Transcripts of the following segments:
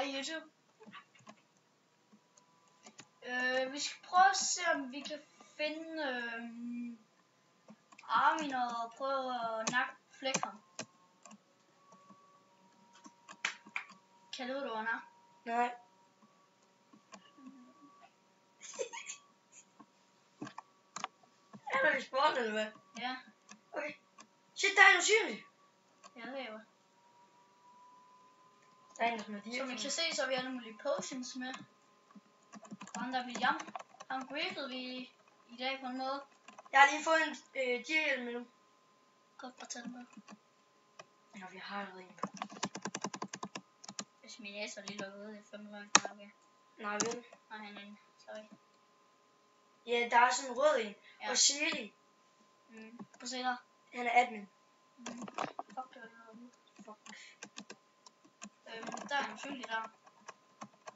Hej YouTube. Vi skal prøve at se, om vi kan finde Armin og prøve at nakke Flækker. Kan du hvor han er? Nej. Er der i sport eller hvad? Ja. Okay. Shit, der er en usynlig. Ja, det er jo. Der er en, som er Som I kan se, så har vi alle mulige potions med. Og han der William. Han griefede vi i dag på en måde. Jeg har lige fået en gearhjelm med nu. Godt bare tage den på. Nå, vi har allerede en på. Hvis min næse er lige lukket ud, det er 5 langt. Okay. Nej, vel? Nej, han er inde. Sorry. Ja, der er sådan en rød en. Ja. Og Shirley. Prøv at se der. Han er admin. Fuck, det var noget. Fuck. Der er en usynlig der.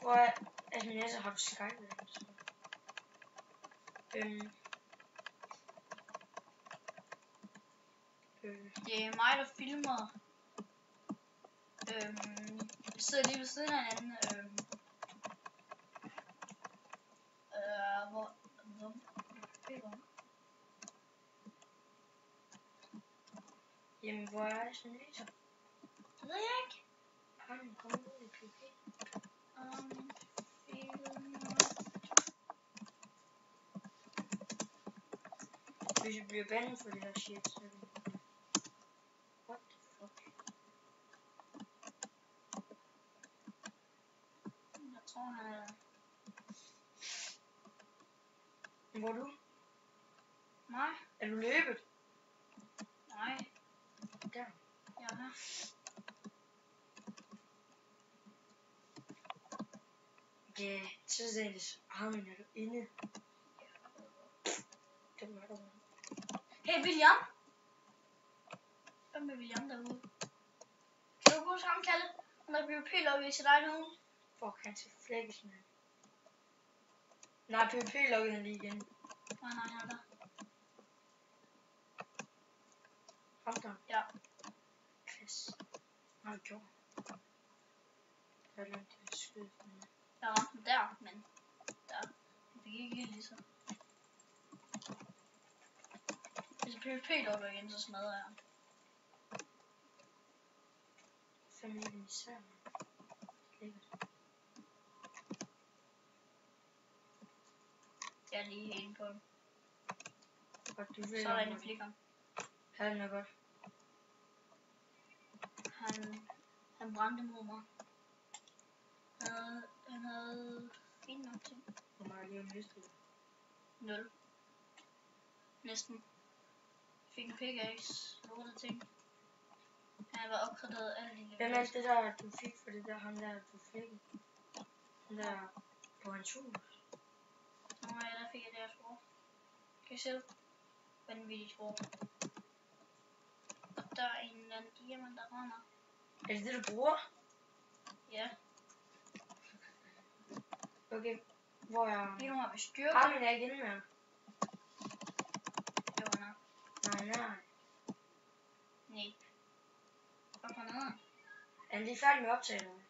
Hvor er admin altså, har du Skype? Det er mig, der filmer. Vi sidder lige ved siden af hinanden. Hvor Jamen, hvor er sådan en så? det ved jeg ikke. Han kommer ud i PvP. Hvis vi bliver bandet for det her shit, så... What the fuck? Jeg tror, han er... Hvor er du? Nej. Er du løbet? Nej. Der. Jeg er her. Ja, så er det lidt. Armin, er du inde? Det var du. Hey William! Hvem er William derude? Kan du huske ham, Kalle? Han er PvP-logget til dig nu. Fuck, han skal flækkes, mand. Nej, PvP-logget han lige igen. Nej, han er der. Ham der. Ja. Klasse. Hvad har du gjort? Der er langt til at skyde for mig. Jeg ramte den der, men der. Jeg fik ikke helt ligesom. Hvis jeg PvP-logger igen, så smadrer jeg ham. Fem ikke en især, mand. Lækkert. Jeg er lige helt på den. Og du ved, Så er der en flikker. Han er godt. Han brændte mod mig. Han havde fint nok ting. Hvor meget lige mistet det? 0. Næsten. Fik en pickaxe. Lortet ting. Han var opgraderet alle de Hvem er det der, du fik for det der, ham der, du fik? Den der på hans hus? Nå ja, der fik jeg deres ord. Kan I se? Vanvittigt ord. Og der er en eller anden diamant, der render. Er det det, du bruger? Ja. Okay, hvor er... Lige nu har vi styrke. Armin er ikke inde med ham. Det var nok. Nej. Nej. Hvad for noget? Er han lige færdig med optagelserne?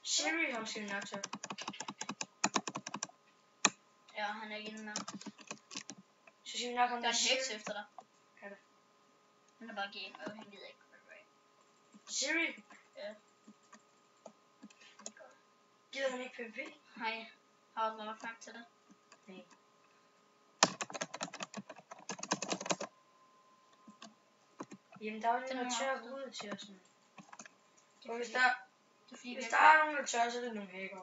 Siri, ham skal vi nok tage. Ja, han er ikke inde med. Så skal vi nok ham Der er der en heks efter dig. Er der? Han er bare game, og han gider ikke. Siri? Ja. Gider han ikke PvP? Hej. Har du nok sagt til det? Nej. Jamen der er jo lidt noget tør ud til os nu. Og hvis der er nogen der tør, så er det nogle hacker.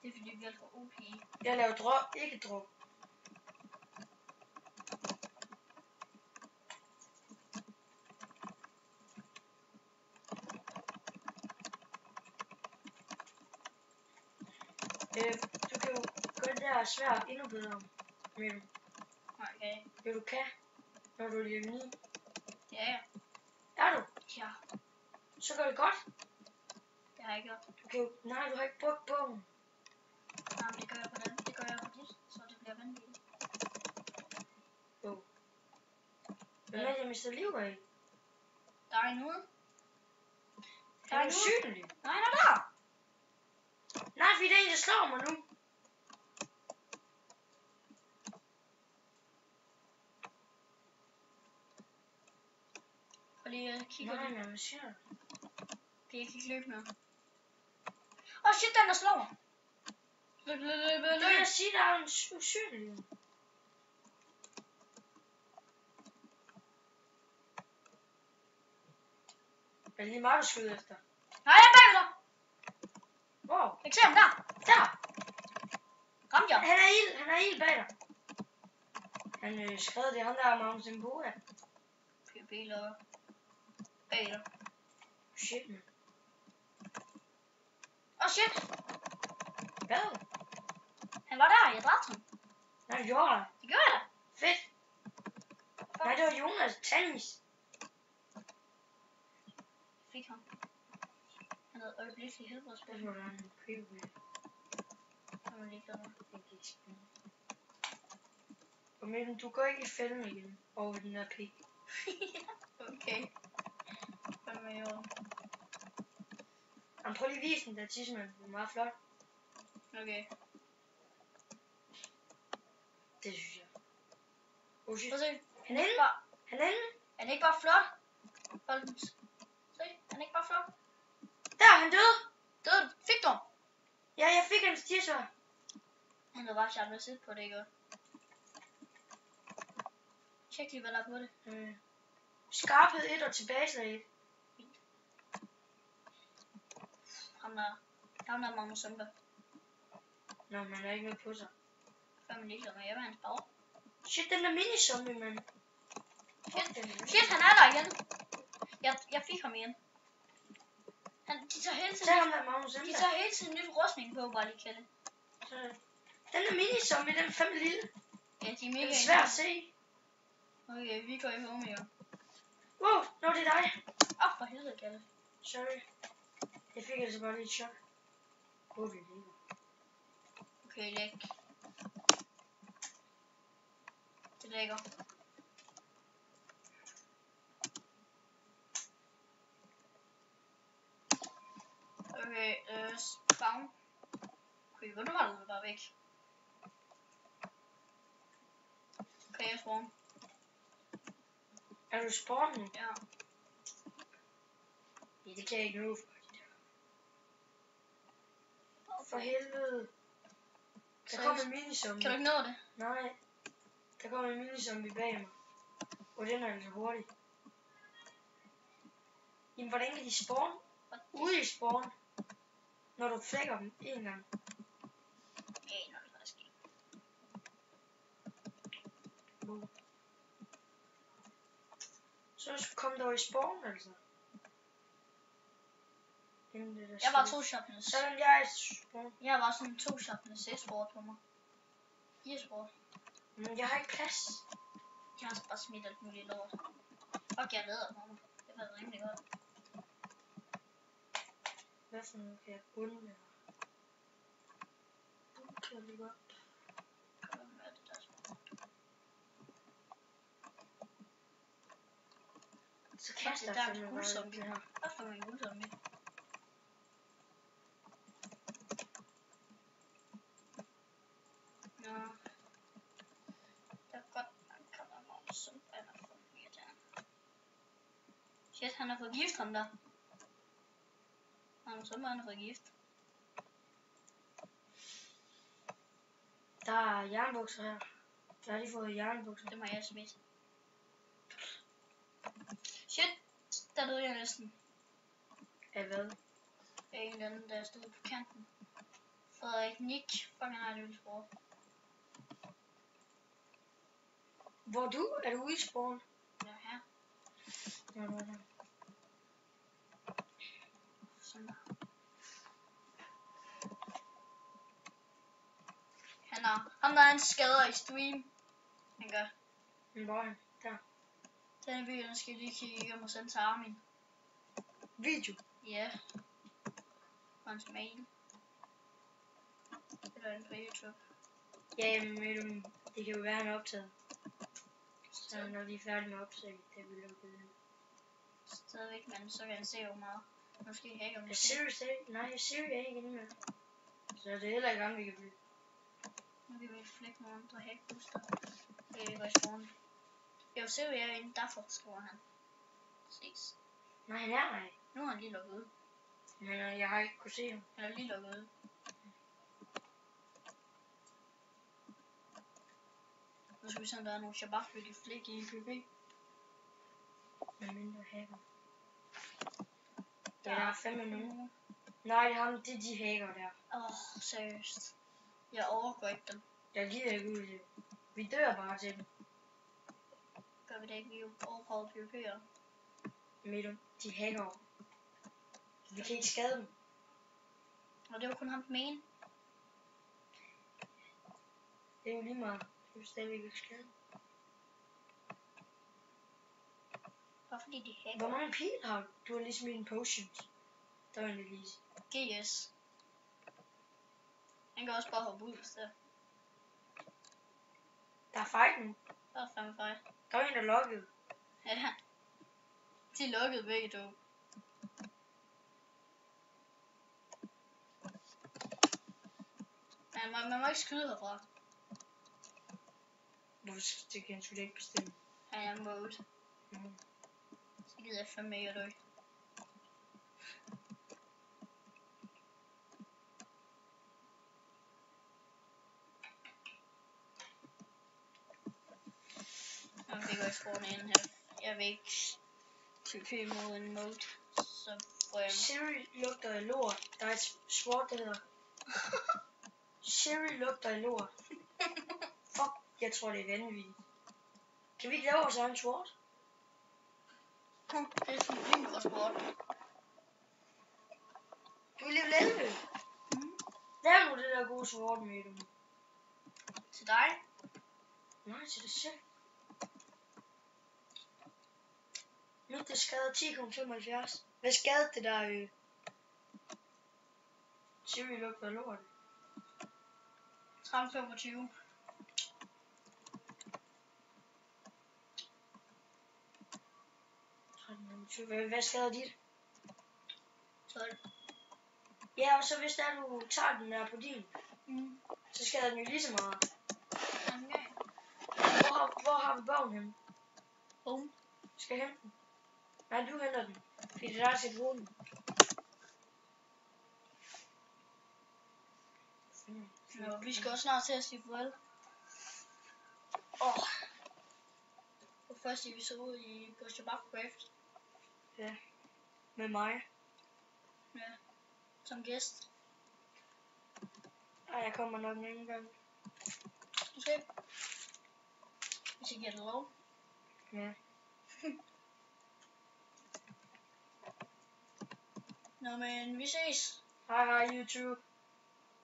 Det er fordi vi er for OP. Jeg laver drop, ikke drop. Du kan jo gøre det der svært endnu bedre. Men Okay. jo du kan, når du er level 9. Ja. Er du? Ja. Så går det godt. Det har jeg gjort. Du kan jo, nej, du har ikke brugt bogen. Nej, men det gør jeg på den. Det gør jeg på dit, så det bliver vanvittigt. Jo. Hvem er det, jeg mister liv af? Der er en ude. Han er usynlig. Nej, han er der. Nej, fordi det er en, der slår mig nu. Og lige kigger Nej, lidt. men hvad siger du? Okay, jeg kan ikke løbe mere. Åh, shit, den der slår mig. Løb. Det vil jeg sige, der er en usynlig. Er det lige meget, du skyder efter? Nej, jeg er bagved dig. Wow. Jeg ser ham der. Der! Ramte jeg. Han er ild bag dig. Han skrev det, ham der er Magnus Mboa. Biler bag dig. Shit, man. Åh, shit. Hvad? Han var der, jeg dræbte ham. Nej, det gjorde jeg. Det gjorde jeg da. Fedt. Nej, det var Jonas Tannis. Fik ham. Han havde øjeblikkelig helbredsspil. Det var da en creepy. Han var ligeglad med. Det gik spændende. Og Mikkel, du går ikke i fælden igen over den der pik. Okay. Hvad med jo? Prøv lige at vise den der tidsmand. Det er meget flot. Okay. Det synes jeg. Oh shit. Prøv at se. Han er inde. Han er inde. Han er ikke bare flot. Folkens. Se, han er ikke bare flot. Der, han døde. Døde, fik du? Ja, jeg fik hans tirsvar. Han havde bare sjovt at sidde på det, ikke? Tjek lige, hvad der er på det. Skarphed 1 og tilbageslag 1. Ham der Magnus Sømper. Nå, man er ikke noget på sig. Før man ligeglad med, jeg var hans bag. Shit, den der mini-zombie, mand. Shit, han er der igen. Jeg fik ham igen. De tager hele tiden nyt rustning på, bare lige kalde. Den der mini-zombie, den er fandme lille. Ja, de er mega det er svært at se. Okay, vi går i home, jo. Wow, nå det er dig. For helvede, Kalle. Sorry. Jeg fik altså bare lige et chok. Hvor vi ligger. Okay, læg. Det lægger. Okay, spawn. Okay, hvor du var du bare væk. Okay, jeg spawn. Er du spawnet? Ja. Ja, det kan jeg ikke nå for. For helvede. Der kommer en mini-zombie. Kan du ikke nå det? Nej. Der kommer en mini-zombie bag mig. Og den er altså hurtig. Jamen, hvordan kan de spawn? Ude i spawn. Når du flækker dem en gang. Ja, når det faktisk ikke. Så kom der i spawn, altså. Jeg var 2 sharpness. Sådan jeg er spawn. Jeg var sådan 2 sharpness 6 sport på mig. 4 sport. Men jeg har ikke plads. Jeg har bare smidt alt muligt lort. Fuck, jeg leder på mig. Det var rimelig godt. Hvad for noget kan jeg bunde med? Kan jeg lige godt. Så kaster jeg fandme bare det her. Hvad for en guldzombie? Nå. Det er godt, han kommer mig som han har fået mere der. Shit, han har fået gift, ham der. Han har fået gift. Der er jernbukser her. Der har de fået jernbukser. Det må jeg smidt. Shit, der døde jeg næsten. Af hvad? Af en eller anden, der stod på kanten. Frederik Nick, fuck han har det sport. Hvor er du? Er du ude i spawn? Ja, her. Ja, hvor er det? Sådan der. Han der er en skader i stream. Han gør. Hvor er han? Der. Den video skal jeg lige kigge igennem og sende til Armin. Video? Ja. På hans mail. Eller den på YouTube. Ja, men det kan jo være, han er optaget. Så når de er færdige med optaget, det vil lukke det. Stadigvæk, men så kan han se hvor meget. Måske hacker Jeg Siri er ikke inde med. Så det er heller ikke ham, vi kan blive. Nu kan vi flække nogle andre hackbooster. Det er ikke spawn. Jo, Siri er inde, derfor skriver han. Ses. Nej, han er der ikke. Nu har han lige lukket ud. Men jeg har ikke kunne se ham. Han er lige lukket ud. Nu skal vi se, om der er nogle shabak, vi kan flække i PvP. Med mindre hacker. Ja, der er 5 minutter. Nej, det er de hacker der. Seriøst. Jeg overgår ikke dem. Jeg gider ikke ud det. Vi dør bare til dem. Gør vi det ikke? Vi er jo overprøvet PvP'ere. Men de hacker. Vi kan ikke skade dem. Og det var kun ham den ene. Det er jo lige meget. Det er stadigvæk ikke skade. Bare fordi de hacker. Hvor mange pil har du? Du har lige smidt en potions. Der var en lige. GS. Han kan også bare hoppe ud hvis det. Der er fight nu. Der er fandme fight. Der er en, der lukkede. Ja. De lukkede begge to. Man må ikke skyde herfra. Det kan du ikke bestemme. Han er mode. Så gider jeg fandme ikke at dø. Jeg fik også spawne ind her. Jeg vil ikke PvP mod en mode. Så får jeg... Siri lugter af lort. Der er et sword, der hedder... Siri lugter af lort. Fuck, jeg tror det er vanvittigt. Kan vi ikke lave vores egen sword? Det er sådan en mikrosport. Du vil leve 11. Lav nu det der gode sword med dem. Til dig? Nej, til dig selv. Mit det skader 10,75. Hvad skadede det der? Siri lugter af lort. 13,25. Hvad skader dit? 12. Ja, og så hvis der du tager den der på din, så skader den jo lige så meget. Okay. Hvor har vi bogen henne? Home. Skal jeg hente den? Nej, du henter den. Fordi det er der, der skal bruge den. Nå, vi skal også snart til at sige farvel. For første episode i Ghost of Craft. Ja. Med mig. Ja. Som gæst. Ej, jeg kommer nok en anden gang. Du skal. Hvis jeg giver det lov. Ja. Nå, men vi ses. Hej YouTube.